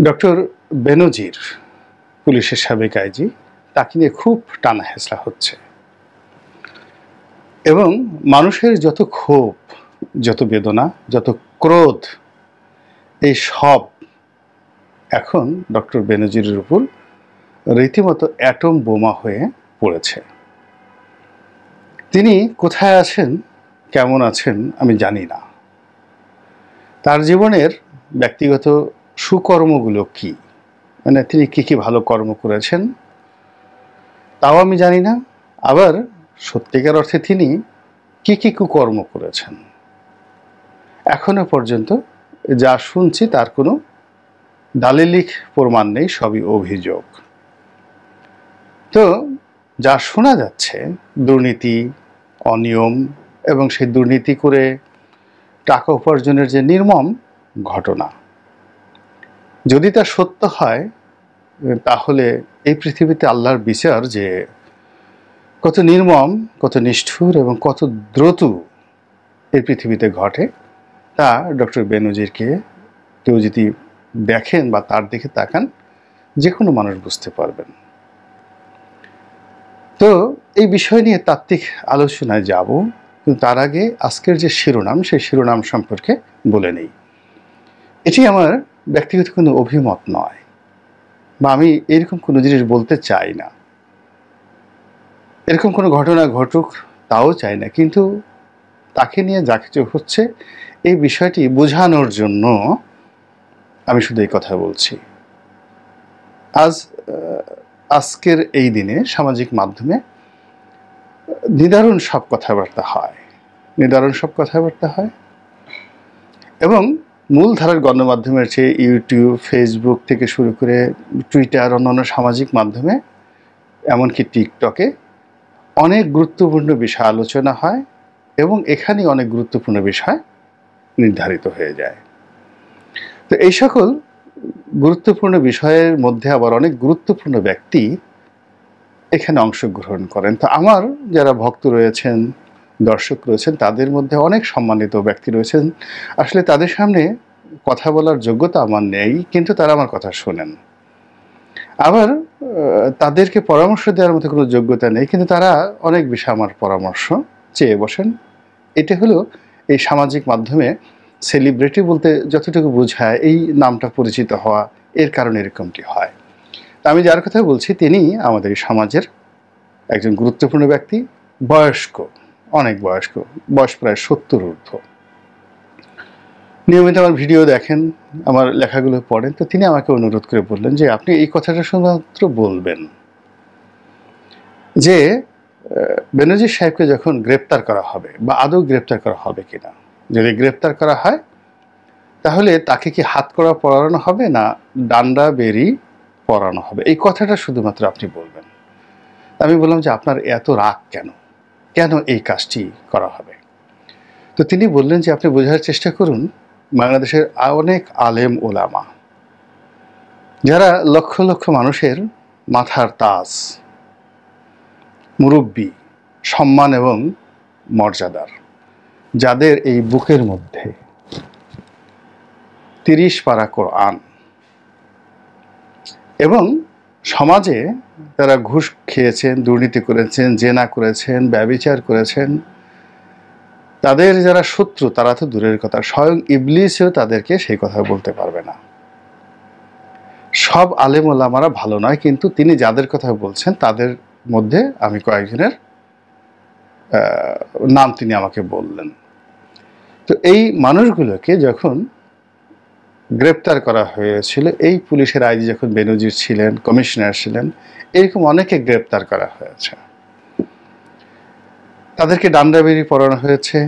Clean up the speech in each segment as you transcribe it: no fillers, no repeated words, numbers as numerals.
Doctor বেনজির পুলিশের সাবেক IG, তাকে নিয়ে খুব টানা হেঁচড়া হচ্ছে এবং মানুষের যত ক্ষোভ, যত বেদনা, যত ক্রোধ, এই সব এখন ডক্টর বেনজিরের উপর রীতিমতো অ্যাটম বোমা হয়ে পড়েছে। তিনি কোথায় আছেন, কেমন আছেন আমি জানি না। তার জীবনের ব্যক্তিগত সুকর্মগুলো কি, মানে তিনি কি কি ভালো কর্ম করেছেন তাও আমি জানি না। আবার সত্যিকার অর্থে তিনি কি কি কুকর্ম করেছেন এখনো পর্যন্ত যা শুনছি তার কোনো দালিলিক প্রমাণ নেই, সবই অভিযোগ। তো যা শোনা যাচ্ছে দুর্নীতি, অনিয়ম এবং সেই দুর্নীতি করে টাকা উপার্জনের যে নির্মম ঘটনা, যদি তা সত্য হয় তাহলে এই পৃথিবীতে আল্লাহর বিচার যে কত নির্মম, কত নিষ্ঠুর এবং কত দ্রুত এই পৃথিবীতে ঘটে তা ডক্টর বেনজিরকে কেউ যদি দেখেন বা তার দিকে তাকান, যে কোনো মানুষ বুঝতে পারবেন। তো এই বিষয় নিয়ে তাত্ত্বিক আলোচনায় যাব, কিন্তু তার আগে আজকের যে শিরোনাম, সেই শিরোনাম সম্পর্কে বলে নেই। এটি আমার ব্যক্তিগত কোনো অভিমত নয়, বা আমি এরকম কোনো জিনিস বলতে চাই না, এরকম কোনো ঘটনা ঘটুক তাও চাই না, কিন্তু তাকে নিয়ে যা কিছু হচ্ছে এই বিষয়টি বোঝানোর জন্য আমি শুধু এই কথা বলছি। আজকের এই দিনে সামাজিক মাধ্যমে নিদারুণ সব কথাবার্তা হয়, এবং মূলধারার গণমাধ্যমের চেয়ে ইউটিউব, ফেসবুক থেকে শুরু করে টুইটার, অন্যান্য সামাজিক মাধ্যমে, এমনকি টিকটকে অনেক গুরুত্বপূর্ণ বিষয় আলোচনা হয় এবং এখানেই অনেক গুরুত্বপূর্ণ বিষয় নির্ধারিত হয়ে যায়। তো এই সকল গুরুত্বপূর্ণ বিষয়ের মধ্যে আবার অনেক গুরুত্বপূর্ণ ব্যক্তি এখানে অংশগ্রহণ করেন। তো আমার যারা ভক্ত রয়েছেন, দর্শক রয়েছেন, তাদের মধ্যে অনেক সম্মানিত ব্যক্তি রয়েছেন। আসলে তাদের সামনে কথা বলার যোগ্যতা আমার নেই, কিন্তু তারা আমার কথা শোনেন। আবার তাদেরকে পরামর্শ দেওয়ার মতো কোনো যোগ্যতা নেই, কিন্তু তারা অনেক বিষয়ে আমার পরামর্শ চেয়ে বসেন। এটা হলো এই সামাজিক মাধ্যমে সেলিব্রিটি বলতে যতটুকু বোঝায়, এই নামটা পরিচিত হওয়া, এর কারণে এরকমটি হয়। আমি যার কথা বলছি তিনি আমাদের সমাজের একজন গুরুত্বপূর্ণ ব্যক্তি, বয়স্ক, অনেক বয়স্ক, বয়স প্রায় 70 ঊর্ধ্ব। নিয়মিত আমার ভিডিও দেখেন, আমার লেখাগুলো পড়েন। তো তিনি আমাকে অনুরোধ করে বললেন যে আপনি এই কথাটা শুধুমাত্র বলবেন যে বেনজির সাহেবকে যখন গ্রেপ্তার করা হবে, বা আদৌ গ্রেপ্তার করা হবে কিনা, যদি গ্রেপ্তার করা হয় তাহলে তাকে কি হাতকড়া পরানো হবে না ডান্ডা বেরি পরানো হবে, এই কথাটা শুধুমাত্র আপনি বলবেন। আমি বললাম যে আপনার এত রাগ কেন এই কাজটি করা হবে? তো তিনি বললেন যে আপনি বোঝার চেষ্টা করুন, বাংলাদেশের অনেক আলেম ওলামা যারা লক্ষ লক্ষ মানুষের মাথার তাজ, মুরব্বী, সম্মান এবং মর্যাদার, যাদের এই বুকের মধ্যে 30 পারা কোরআন, এবং সমাজে তারা ঘুষ খেয়েছেন, দুর্নীতি করেছেন, জেনা করেছেন, ব্যভিচার করেছেন, তাদের যারা শত্রু তারা তো দূরের কথা, স্বয়ং ইবলিসও তাদেরকে সেই কথা বলতে পারবে না। সব আলেম ওলামারা ভালো নয়, কিন্তু তিনি যাদের কথা বলছেন তাদের মধ্যে আমি কয়েকজনের নাম তিনি আমাকে বললেন। তো এই মানুষগুলোকে যখন গ্রেপ্তার করা হয়েছিল, এই পুলিশের আইজি যখন বেনজির ছিলেন, কমিশনার ছিলেন, এরকম অনেকে গ্রেপ্তার করা হয়েছে। তাদেরকে ডান্ডাবেরি পরানো হয়েছে,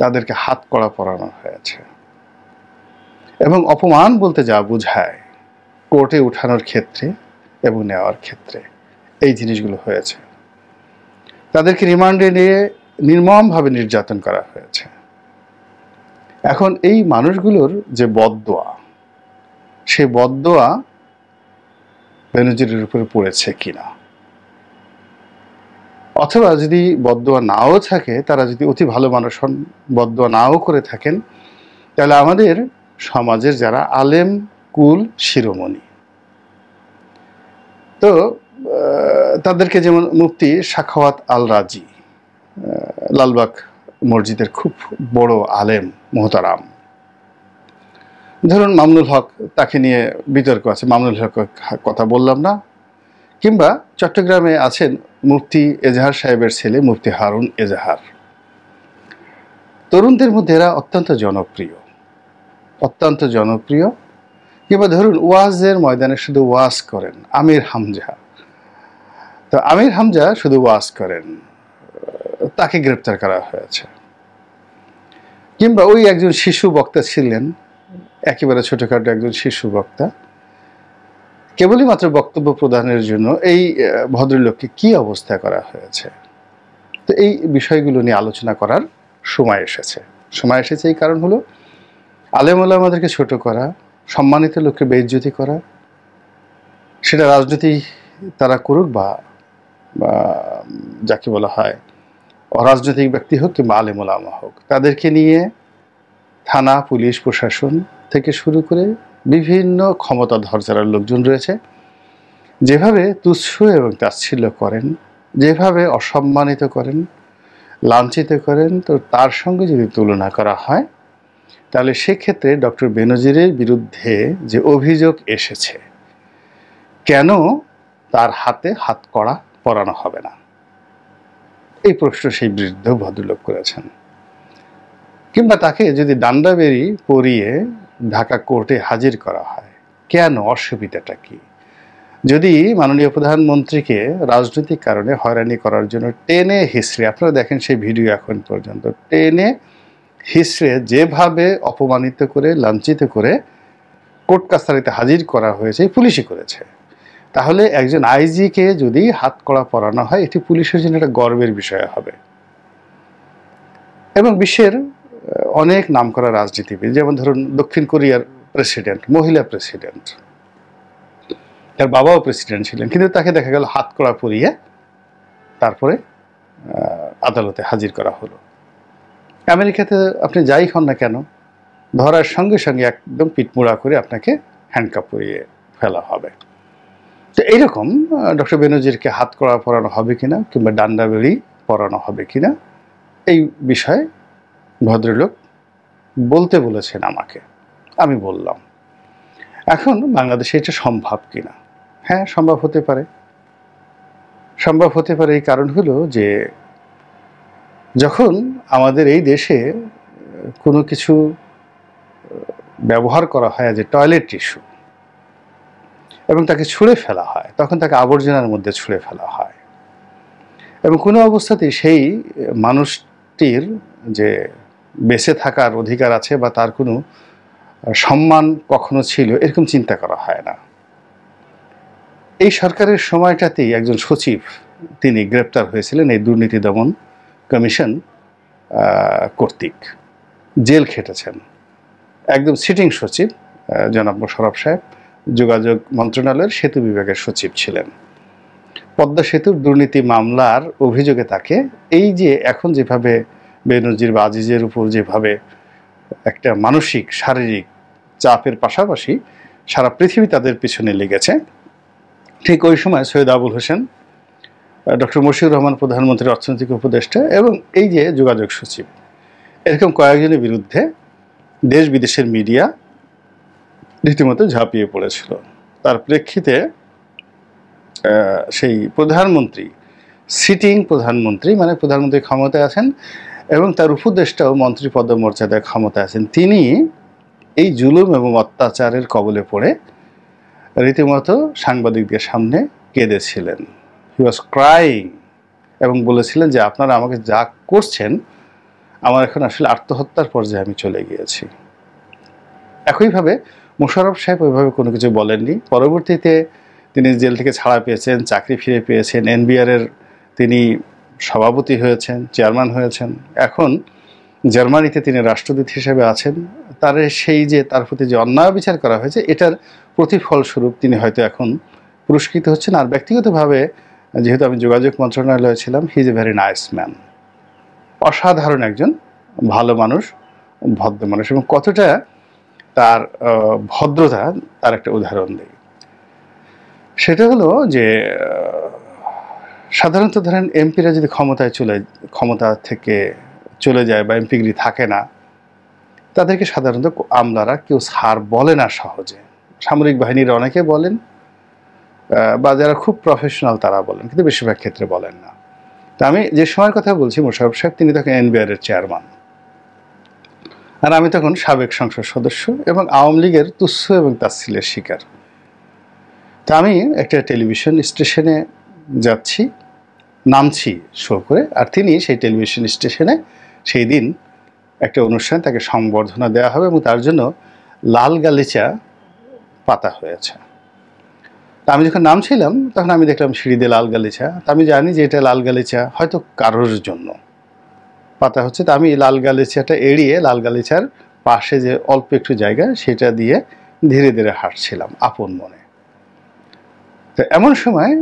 তাদেরকে হাত কড়া পরানো হয়েছে, এবং অপমান বলতে যা বোঝায় কোর্টে উঠানোর ক্ষেত্রে এবং নেওয়ার ক্ষেত্রে এই জিনিসগুলো হয়েছে। তাদেরকে রিমান্ডে নিয়ে নির্মমভাবে নির্যাতন করা হয়েছে। এখন এই মানুষগুলোর যে বদদোয়া, সে বদদোয়া বেনজিরের উপরে পড়েছে কিনা, অথবা যদি বদদোয়া নাও থাকে, তারা যদি অতি ভালো মানুষ হন, বদদোয়া নাও করে থাকেন, তাহলে আমাদের সমাজের যারা আলেম কুল শিরোমণি। তো তাদেরকে যেমন মুফতি সাখাওয়াত আল রাজি, লালবাগ মসজিদের খুব বড় আলেম মোহতারাম, ধরুন মামুনুল হক, তাকে নিয়ে বিতর্ক আছে, মামুনুল হক কথা বললাম না। কিংবা চট্টগ্রামে আছেন মুফতি এজাহার সাহেবের ছেলে মুফতি হারুন এজাহার। তরুণদের মধ্যে এরা অত্যন্ত জনপ্রিয়, অত্যন্ত জনপ্রিয়। কিংবা ধরুন ওয়াজের ময়দানে শুধু ওয়াজ করেন আমির হামজা, তো আমির হামজা শুধু ওয়াজ করেন, তাকে গ্রেপ্তার করা হয়েছে। কিংবা ওই একজন শিশু বক্তা ছিলেন, একেবারে ছোটখাটো একজন শিশু বক্তা, কেবলই মাত্র বক্তব্য প্রদানের জন্য এই ভদ্রলোককে কি অবস্থা করা হয়েছে। তো এই বিষয়গুলো নিয়ে আলোচনা করার সময় এসেছে। সময় এসেছে এই কারণ হলো আলেম ওলামাদেরকে ছোট করা, সম্মানিত লোককে বেইজ্জতি করা, সেটা রাজনীতি তারা করুক বা যাকে বলা হয় অরাজনৈতিক ব্যক্তি হোক কিংবা আলেম ওলামা হোক, তাদেরকে নিয়ে থানা, পুলিশ, প্রশাসন থেকে শুরু করে বিভিন্ন ক্ষমতাধর যারা লোকজন রয়েছে যেভাবে তুচ্ছ এবং তাচ্ছিল্য করেন, যেভাবে অসম্মানিত করেন, লাঞ্ছিত করেন, তো তার সঙ্গে যদি তুলনা করা হয় তাহলে সেক্ষেত্রে ডক্টর বেনজিরের বিরুদ্ধে যে অভিযোগ এসেছে, কেন তার হাতে হাতকড়া পরানো হবে না, এই প্রশ্ন সেই বৃদ্ধ ভদ্রলোক করেছেন। কিংবা তাকে যদি ডান্ডাবেরি পরিয়ে ঢাকা কোর্টে হাজির করা হয়, কেন, অসুবিধাটা কি? যদি মাননীয় প্রধানমন্ত্রীকে রাজনৈতিক কারণে হয়রানি করার জন্য টেনে হিস্ট্রি, আপনারা দেখেন সেই ভিডিও এখন পর্যন্ত, টেনে হিস্ট্রি যেভাবে অপমানিত করে লাঞ্ছিত করে কোর্ট কাছারিতে হাজির করা হয়েছে, পুলিশই করেছে, তাহলে একজন আইজিকে যদি হাতকড়া পরানো হয় এটি পুলিশের জন্য একটা গর্বের বিষয় হবে। এবং বিশ্বের অনেক নামকরা রাজনীতিবিদ, যেমন ধরুন দক্ষিণ কোরিয়ার প্রেসিডেন্ট, মহিলা প্রেসিডেন্ট, তার বাবাও প্রেসিডেন্ট ছিলেন, কিন্তু তাকে দেখা গেল হাতকড়া পরিয়ে তারপরে আদালতে হাজির করা হলো। আমেরিকাতে আপনি যাই হন না কেন, ধরার সঙ্গে সঙ্গে একদম পিটমুড়া করে আপনাকে হ্যান্ডকাপ পরিয়ে ফেলা হবে। তো এইরকম ডক্টর বেনজিরকে হাতকড়া পরানো হবে কিনা কিংবা ডান্ডা বেড়ি পরানো হবে কিনা, এই বিষয়ে ভদ্রলোক বলতে বলেছেন আমাকে, আমি বললাম। এখন বাংলাদেশে এটা সম্ভব কিনা? হ্যাঁ, সম্ভব হতে পারে। সম্ভব হতে পারে এই কারণ হলো যে যখন আমাদের এই দেশে কোনো কিছু ব্যবহার করা হয় যে টয়লেট টিস্যু এবং তাকে ছুঁড়ে ফেলা হয়, তখন তাকে আবর্জনার মধ্যে ছুঁড়ে ফেলা হয় এবং কোনো অবস্থাতেই সেই মানুষটির যে বেঁচে থাকার অধিকার আছে বা তার কোনো সম্মান কখনো ছিল এরকম চিন্তা করা হয় না। এই সরকারের সময়টাতেই একজন সচিব তিনি গ্রেপ্তার হয়েছিলেন এই দুর্নীতি দমন কমিশন কর্তৃক, জেল খেটেছেন। একদম সিটিং সচিব জনাব মোশাররফ সাহেব যোগাযোগ মন্ত্রণালয়ের সেতু বিভাগের সচিব ছিলেন। পদ্মা সেতুর দুর্নীতি মামলার অভিযোগে তাকে এই যে এখন যেভাবে বেনজির বা আজিজের উপর যেভাবে একটা মানসিক শারীরিক চাপের পাশাপাশি সারা পৃথিবী তাদের পিছনে লেগেছে, ঠিক ওই সময় সৈয়দ আবুল হোসেন, ডক্টর মশিউর রহমান প্রধানমন্ত্রীর অর্থনৈতিক উপদেষ্টা এবং এই যে যোগাযোগ সচিব, এরকম কয়েকজনের বিরুদ্ধে দেশ বিদেশের মিডিয়া রীতিমতো ঝাঁপিয়ে পড়েছিল। তার প্রেক্ষিতে সেই প্রধানমন্ত্রী, সিটিং প্রধানমন্ত্রী, মানে প্রধানমন্ত্রী ক্ষমতায় আছেন এবং তার উপদেষ্টাও মন্ত্রী পদমর্যাদায় ক্ষমতায় আছেন, তিনি এই জুলুম এবং অত্যাচারের কবলে পড়ে রীতিমতো সাংবাদিকদের সামনে কেঁদেছিলেন। হি ওয়াজ ক্রাইং এবং বলেছিলেন যে আপনারা আমাকে যা করছেন আমার এখন আসলে আত্মহত্যার পর্যায়ে আমি চলে গিয়েছি। একইভাবে মোশাররফ সাহেব ওইভাবে কোনো কিছু বলেননি। পরবর্তীতে তিনি জেল থেকে ছাড়া পেয়েছেন, চাকরি ফিরে পেয়েছেন, এনবিআরের তিনি সভাপতি হয়েছেন, চেয়ারম্যান হয়েছেন, এখন জার্মানিতে তিনি রাষ্ট্রদূত হিসেবে আছেন। তার সেই যে তার প্রতি যে অন্যায় বিচার করা হয়েছে এটার প্রতিফলস্বরূপ তিনি হয়তো এখন পুরস্কৃত হচ্ছেন। আর ব্যক্তিগতভাবে যেহেতু আমি যোগাযোগ মন্ত্রণালয়ে ছিলাম, he is a very nice man, অসাধারণ একজন ভালো মানুষ, ভদ্র মানুষ। এবং কতটা তার ভদ্রতা তার একটা উদাহরণ দিই। সেটা হলো যে সাধারণত ধরেন এমপিরা যদি ক্ষমতা থেকে চলে যায় বা এমপিগিরি থাকে না, তাদেরকে সাধারণত আমলারা কেউ স্যার বলে না সহজে। সামরিক বাহিনীর অনেকে বলেন বা যারা খুব প্রফেশনাল তারা বলেন, কিন্তু বেশিরভাগ ক্ষেত্রে বলেন না। তো আমি যে সময়ের কথা বলছি, মোশাররফ সাহেব তিনি তখন এনবিআর এর চেয়ারম্যান, আর আমি তখন সাবেক সংসদ সদস্য এবং আওয়ামী লীগের তুচ্ছ এবং তাচ্ছিল্যের শিকার। তা আমি একটা টেলিভিশন স্টেশনে যাচ্ছি, নামছি শো করে, আর তিনি সেই টেলিভিশন স্টেশনে সেই দিন একটা অনুষ্ঠান, তাকে সংবর্ধনা দেওয়া হবে এবং তার জন্য লাল গালিচা পাতা হয়েছে। তা আমি যখন নামছিলাম তখন আমি দেখলাম সিঁড়ি দিয়ে লাল গালিচা। তা আমি জানি যে এটা লাল গালিচা হয়তো কারোর জন্য পাতা হচ্ছে। তা আমি লাল গালিচাটা এড়িয়ে লাল গালিচার পাশে যে অল্প একটু জায়গা সেটা দিয়ে ধীরে ধীরে হাঁটছিলাম আপন মনে। তো এমন সময়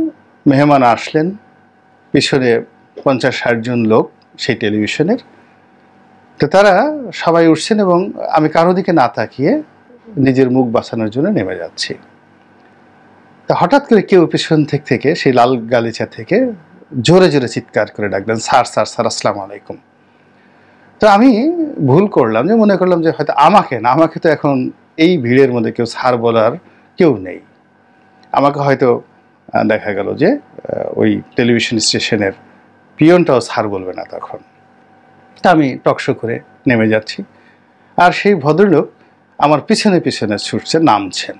মেহমান আসলেন, পিছনে 50-60 জন লোক সেই টেলিভিশনের। তো তারা সবাই উঠছেন এবং আমি কারো দিকে না তাকিয়ে নিজের মুখ বাঁচানোর জন্য নেমে যাচ্ছি। তা হঠাৎ করে কেউ পিছন থেকে সেই লাল গালিচা থেকে জোরে জোরে চিৎকার করে ডাকলেন, স্যার স্যার স্যার, আসসালামু আলাইকুম। তো আমি ভুল করলাম, যে মনে করলাম যে হয়তো আমাকে না, আমাকে তো এখন এই ভিড়ের মধ্যে কেউ স্যার বলার কেউ নেই, আমাকে হয়তো দেখা গেল যে ওই টেলিভিশন স্টেশনের পিয়নটাও স্যার বলবে না তখন। তা আমি টকশো করে নেমে যাচ্ছি, আর সেই ভদ্রলোক আমার পিছনে পিছনে ছুটছেন, নামছেন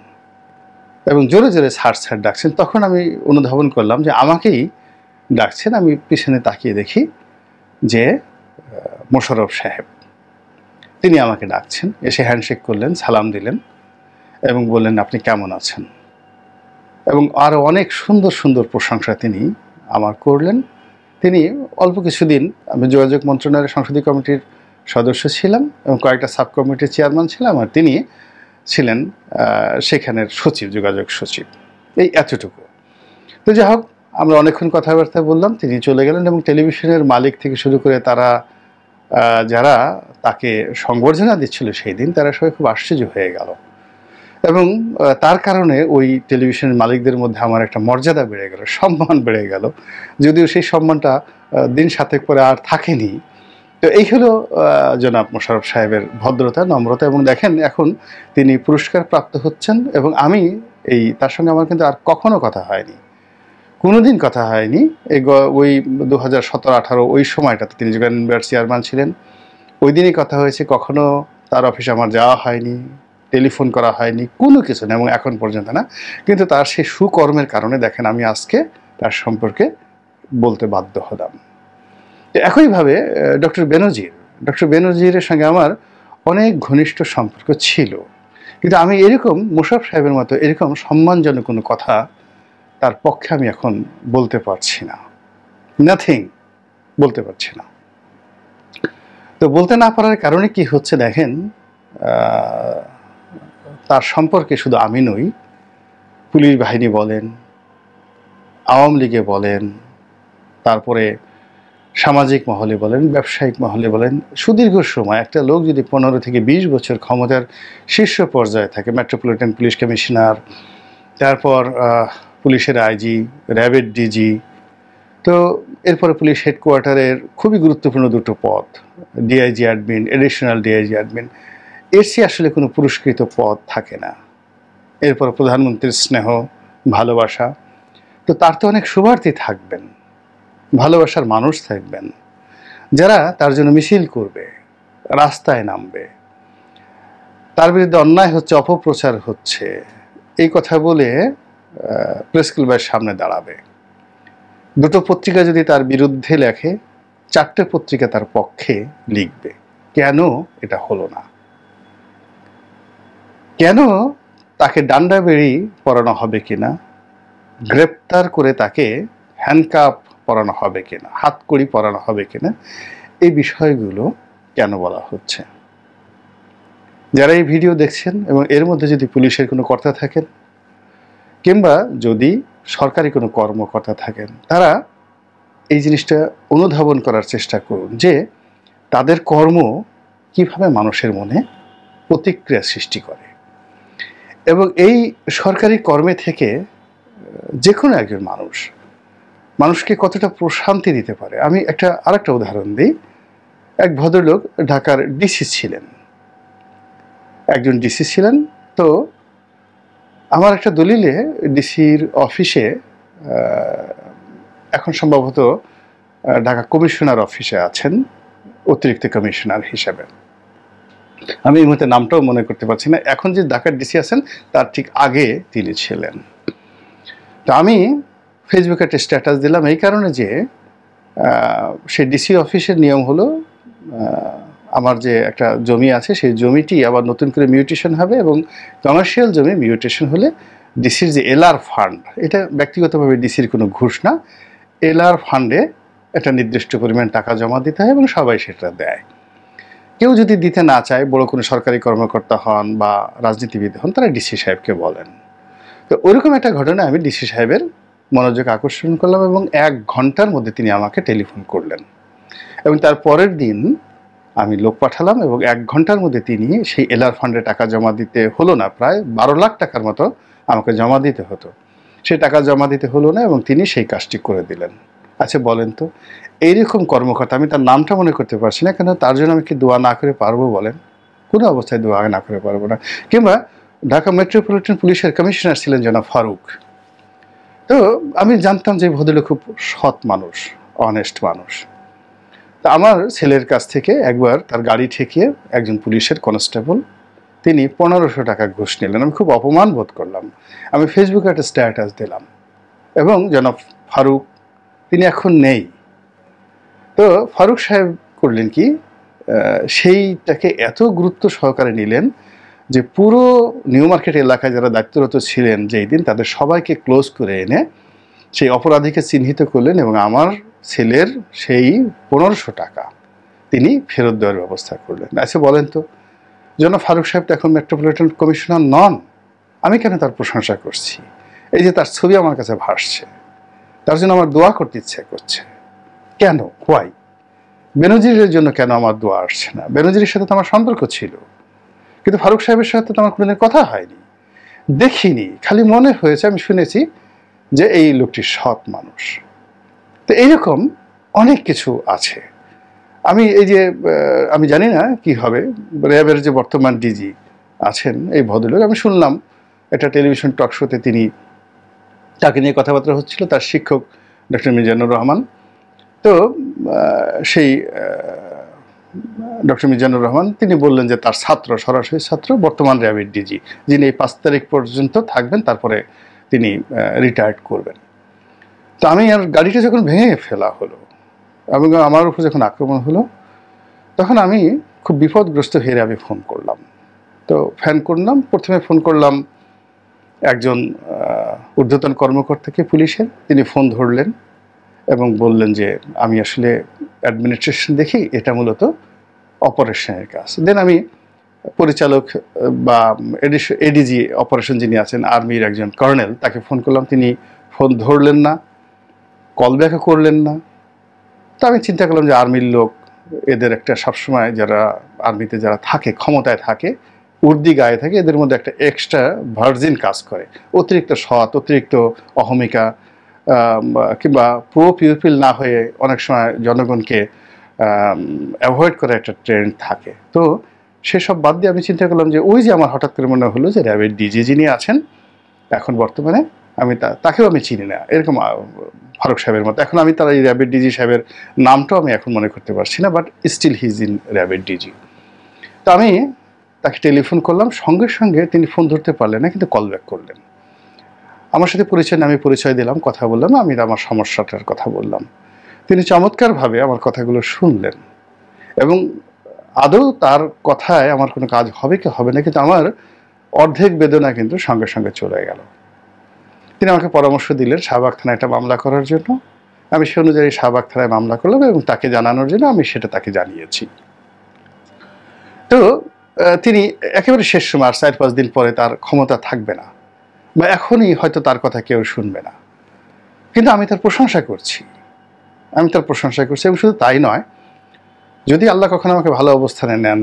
এবং জোরে জোরে স্যার স্যার ডাকছেন। তখন আমি অনুধাবন করলাম যে আমাকেই ডাকছেন। আমি পিছনে তাকিয়ে দেখি যে মোশাররফ সাহেব, তিনি আমাকে ডাকছেন। এসে হ্যান্ডশেক করলেন, সালাম দিলেন এবং বললেন আপনি কেমন আছেন, এবং আরও অনেক সুন্দর সুন্দর প্রশংসা তিনি আমার করলেন। তিনি অল্প কিছুদিন, আমি যোগাযোগ মন্ত্রণালয়ের সংসদীয় কমিটির সদস্য ছিলাম এবং কয়েকটা সাব কমিটির চেয়ারম্যান ছিলাম, আর তিনি ছিলেন সেখানের সচিব, যোগাযোগ সচিব, এই এতটুকু। তো যাই হোক, আমরা অনেকক্ষণ কথাবার্তা বললাম, তিনি চলে গেলেন এবং টেলিভিশনের মালিক থেকে শুরু করে তারা যারা তাকে সংবর্ধনা দিচ্ছিল সেই দিন, তারা সবাই খুব আশ্চর্য হয়ে গেল এবং তার কারণে ওই টেলিভিশনের মালিকদের মধ্যে আমার একটা মর্যাদা বেড়ে গেল, সম্মান বেড়ে গেল, যদিও সেই সম্মানটা দিন সাতেক পরে আর থাকেনি। তো এই হলো জনাব মোশাররফ সাহেবের ভদ্রতা, নম্রতা। এবং দেখেন এখন তিনি পুরস্কার প্রাপ্ত হচ্ছেন এবং আমি তার সঙ্গে আমার কিন্তু আর কখনো কথা হয়নি, কোনোদিন কথা হয়নি। ওই 2017-18 ওই সময়টাতে তিনি যখন এনবিআর চেয়ারম্যান ছিলেন, ওই দিনই কথা হয়েছে। কখনো তার অফিসে আমার যাওয়া হয়নি, টেলিফোন করা হয়নি, কোনো কিছু না, এবং এখন পর্যন্ত না। কিন্তু তার সেই সুকর্মের কারণে দেখেন আমি আজকে তার সম্পর্কে বলতে বাধ্য হলাম। একইভাবে ডক্টর বেনজিরের সঙ্গে আমার অনেক ঘনিষ্ঠ সম্পর্ক ছিল, কিন্তু আমি এরকম মোশাররফ সাহেবের মতো এরকম সম্মানজনক কোনো কথা তার পক্ষে আমি এখন বলতে পারছি না, নাথিং বলতে পারছি না। তো বলতে না পারার কারণে কি হচ্ছে দেখেন, তার সম্পর্কে শুধু আমি নই, পুলিশ বাহিনী বলেন, আওয়ামী লীগে বলেন, তারপরে সামাজিক মহলে বলেন, ব্যবসায়িক মহলে বলেন, সুদীর্ঘ সময় একটা লোক যদি 15 থেকে 20 বছর ক্ষমতার শীর্ষ পর্যায়ে থাকে, মেট্রোপলিটন পুলিশ কমিশনার, তারপর পুলিশের আইজি, র্যাবের ডিজি, তো এরপরে পুলিশ হেডকোয়ার্টারের খুবই গুরুত্বপূর্ণ দুটো পদ, DIG admin, additional DIG admin, এর চেয়ে আসলে কোনো পুরস্কৃত পদ থাকে না। এরপর প্রধানমন্ত্রীর স্নেহ, ভালোবাসা, তো তার তো অনেক শুভার্থী থাকবেন, ভালোবাসার মানুষ থাকবেন, যারা তার জন্য মিছিল করবে, রাস্তায় নামবে, তার বিরুদ্ধে অন্যায় হচ্ছে, অপপ্রচার হচ্ছে, এই কথা বলে প্রেস ক্লাবের সামনে দাঁড়াবে। দুটো পত্রিকা যদি তার বিরুদ্ধে লেখে, 4টে পত্রিকা তার পক্ষে লিখবে। কেন এটা হলো না? কেন তাকে ডান্ডা বেড়ি পরানো হবে কিনা, গ্রেপ্তার করে তাকে হ্যান্ডকাফ পরানো হবে কিনা, হাতকড়ি পরানো হবে কিনা, এই বিষয়গুলো কেন বলা হচ্ছে? যারা এই ভিডিও দেখছেন এবং এর মধ্যে যদি পুলিশের কোনো কর্তা থাকেন কিংবা যদি সরকারি কোনো কর্মকর্তা থাকেন, তারা এই জিনিসটা অনুধাবন করার চেষ্টা করুন যে তাদের কর্ম কিভাবে মানুষের মনে প্রতিক্রিয়া সৃষ্টি করে। এবং এই সরকারি কর্মে থেকে যে কোনো একজন মানুষকে কতটা প্রশান্তি দিতে পারে। আমি আরেকটা উদাহরণ দিই। এক ভদ্রলোক ঢাকার ডিসি ছিলেন, একজন ডিসি ছিলেন। তো আমার একটা দলিলে ডিসির অফিসে এখন সম্ভবত ঢাকা কমিশনার অফিসে আছেন অতিরিক্ত কমিশনার হিসেবে। আমি এই মুহূর্তে নামটাও মনে করতে পারছি না। এখন যে ঢাকার ডিসি আছেন তার ঠিক আগে তিনি ছিলেন। তো আমি ফেসবুকে একটা স্ট্যাটাস দিলাম এই কারণে যে সেই ডিসি অফিসের নিয়ম হলো আমার যে একটা জমি আছে সেই জমিটি আবার নতুন করে মিউটেশন হবে, এবং কমার্শিয়াল জমি মিউটেশন হলে ডিসির যে এলআর ফান্ড, এটা ব্যক্তিগতভাবে ডিসির কোনো ঘুষ না, এলআর ফান্ডে একটা নির্দিষ্ট পরিমাণ টাকা জমা দিতে হয় এবং সবাই সেটা দেয়। কেউ যদি দিতে না চায়, বড় কোনো সরকারি কর্মকর্তা হন বা রাজনীতিবিদ হন, তারা ডিসি সাহেবকে বলেন। তো ওইরকম একটা ঘটনায় আমি ডিসি সাহেবের মনোযোগ আকর্ষণ করলাম এবং 1 ঘন্টার মধ্যে তিনি আমাকে টেলিফোন করলেন, এবং তার পরের দিন আমি লোক পাঠালাম এবং 1 ঘন্টার মধ্যে তিনি সেই এলআর ফান্ডে টাকা জমা দিতে হলো না, প্রায় 12 লাখ টাকার মতো আমাকে জমা দিতে হতো, সেই টাকা জমা দিতে হলো না এবং তিনি সেই কাজটি করে দিলেন। আচ্ছা বলেন তো, এইরকম কর্মকর্তা, আমি তার নামটা মনে করতে পারছি না, কেন তার জন্য আমি কি দোয়া না করে পারবো বলেন? কোনো অবস্থায় দোয়া না করে পারবো না। কিংবা ঢাকা মেট্রোপলিটন পুলিশের কমিশনার ছিলেন জনাব ফারুক। তো আমি জানতাম যে ভদ্রলোক খুব সৎ মানুষ, অনেস্ট মানুষ। তা আমার ছেলের কাছ থেকে একবার তার গাড়ি ঠেকিয়ে একজন পুলিশের কনস্টেবল তিনি 1500 টাকা ঘুষ নিলেন। আমি খুব অপমান বোধ করলাম। আমি ফেসবুকে একটা স্ট্যাটাস দিলাম এবং জনাব ফারুক তিনি এখন নেই। তো ফারুক সাহেব করলেন কি, সেইটাকে এত গুরুত্ব সহকারে নিলেন যে পুরো নিউ মার্কেট এলাকায় যারা দায়িত্বরত ছিলেন যেই দিন, তাদের সবাইকে ক্লোজ করে এনে সেই অপরাধীকে চিহ্নিত করলেন এবং আমার ছেলের সেই 1500 টাকা তিনি ফেরত দেওয়ার ব্যবস্থা করলেন। আচ্ছা বলেন তো, জনাব ফারুক সাহেব তো এখন মেট্রোপলিটন কমিশনার নন, আমি কেন তার প্রশংসা করছি? এই যে তার ছবি আমার কাছে ভাসছে, তার জন্য আমার দোয়া করতে ইচ্ছে করছে। কেন? হোয়াই? বেনজিরের জন্য কেন আমার দোয়া আসছে না? বেনজিরের সাথে তো আমার সম্পর্ক ছিল, কিন্তু ফারুক সাহেবের সাথে তো আমার কোনোদিন কথা হয়নি, দেখিনি, খালি মনে হয়েছে, আমি শুনেছি যে এই লোকটি সৎ মানুষ। তো এইরকম অনেক কিছু আছে। আমি জানি না কি হবে, র্যাবের যে বর্তমান ডিজি আছেন এই ভদ্রলোক, আমি শুনলাম একটা টেলিভিশন টক শোতে তাকে নিয়ে কথাবার্তা হচ্ছিল, তার শিক্ষক ডক্টর মিজানুর রহমান। তো সেই ডক্টর মিজানুর রহমান তিনি বললেন যে তার ছাত্র, সরাসরি ছাত্র, বর্তমান র্যাবের ডিজি, যিনি এই 5 তারিখ পর্যন্ত থাকবেন, তারপরে তিনি রিটায়ার্ড করবেন। তো আমি আর গাড়িটা যখন ভেঙে ফেলা হলো এবং আমার উপর যখন আক্রমণ হলো, তখন আমি খুব বিপদগ্রস্ত হয়ে র্যাবে ফোন করলাম। তো প্রথমে ফোন করলাম একজন ঊর্ধ্বতন কর্মকর্তাকে পুলিশের, তিনি ফোন ধরলেন এবং বললেন যে আমি আসলে অ্যাডমিনিস্ট্রেশন দেখি, এটা মূলত অপারেশনের কাজ। দেন আমি পরিচালক বা এডিজি অপারেশন যিনি আছেন, আর্মির একজন কর্নেল, তাকে ফোন করলাম, তিনি ফোন ধরলেন না, কল ব্যাকও করলেন না। তো আমি চিন্তা করলাম যে আর্মির লোক, এদের একটা সবসময় যারা আর্মিতে যারা থাকে, ক্ষমতায় থাকে, উর্দি গায়ে থাকে, এদের মধ্যে একটা এক্সট্রা ভার্জিন কাজ করে, অতিরিক্ত সৎ, অতিরিক্ত অহমিকা, কিংবা প্রো পিউপিল না হয়ে অনেক সময় জনগণকে অ্যাভয়েড করে একটা ট্রেন্ড থাকে। তো সেসব বাদ দিয়ে আমি চিন্তা করলাম যে ওই যে আমার হঠাৎ করে মনে হলো যে র্যাবের ডিজি যিনি আছেন এখন বর্তমানে, আমি তাকেও আমি চিনি না, এরকম ফারুক সাহেবের মতো। এখন আমি তার এই র্যাবের ডিজি সাহেবের নামটাও আমি এখন মনে করতে পারছি না, but still he is in র্যাবের ডিজি। তো আমি তাকে টেলিফোন করলাম, সঙ্গে সঙ্গে তিনি ফোন ধরতে পারলেন না, কিন্তু কল ব্যাক করলেন। আমার সাথে আমি পরিচয় দিলাম, কথা বললাম, আমি আমার সমস্যাটার কথা বললাম। তিনি চমৎকারভাবে আমার কথাগুলো শুনলেন এবং আদৌ তার কথায় আমার কোনো কাজ হবে কি হবে না, কিন্তু আমার অর্ধেক বেদনা কিন্তু সঙ্গে সঙ্গে চলে গেল। তিনি আমাকে পরামর্শ দিলেন শাহবাগ থানায় একটা মামলা করার জন্য। আমি সে অনুযায়ী শাহবাগ থানায় মামলা করলাম এবং তাকে জানানোর জন্য আমি সেটা তাকে জানিয়েছি। তো তিনি একেবারে শেষ সময়, আর 4-5 দিন পরে তার ক্ষমতা থাকবে না, বা এখনই হয়তো তার কথা কেউ শুনবে না, কিন্তু আমি তার প্রশংসা করছি এবং শুধু তাই নয়, যদি আল্লাহ কখনো আমাকে ভালো অবস্থানে নেন,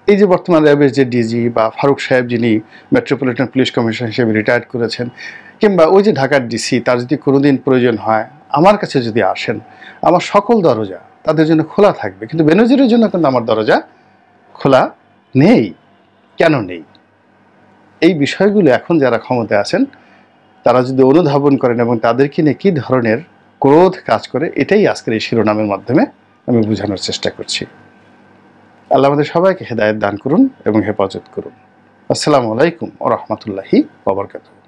এই যে বর্তমান র্যাবের যে ডিজি বা ফারুক সাহেব যিনি মেট্রোপলিটন পুলিশ কমিশনার হিসেবে রিটায়ার্ড করেছেন, কিংবা ওই যে ঢাকার ডিসি, তার যদি কোনোদিন প্রয়োজন হয় আমার কাছে যদি আসেন, আমার সকল দরজা তাদের জন্য খোলা থাকবে। কিন্তু বেনজিরের জন্য কিন্তু আমার দরজা খোলা নেই। কেন নেই? এই বিষয়গুলো এখন যারা ক্ষমতায় আছেন তারা যদি অনুধাবন করেন এবং তাদেরকে নিয়ে কী ধরনের ক্রোধ কাজ করে, এটাই আজকের এই শিরোনামের মাধ্যমে আমি বোঝানোর চেষ্টা করছি। আল্লাহ আমাদের সবাইকে হেদায়েত দান করুন এবং হেফাজত করুন। আসসালামু আলাইকুম ওয়া রাহমাতুল্লাহি ওয়া বারাকাতুহু।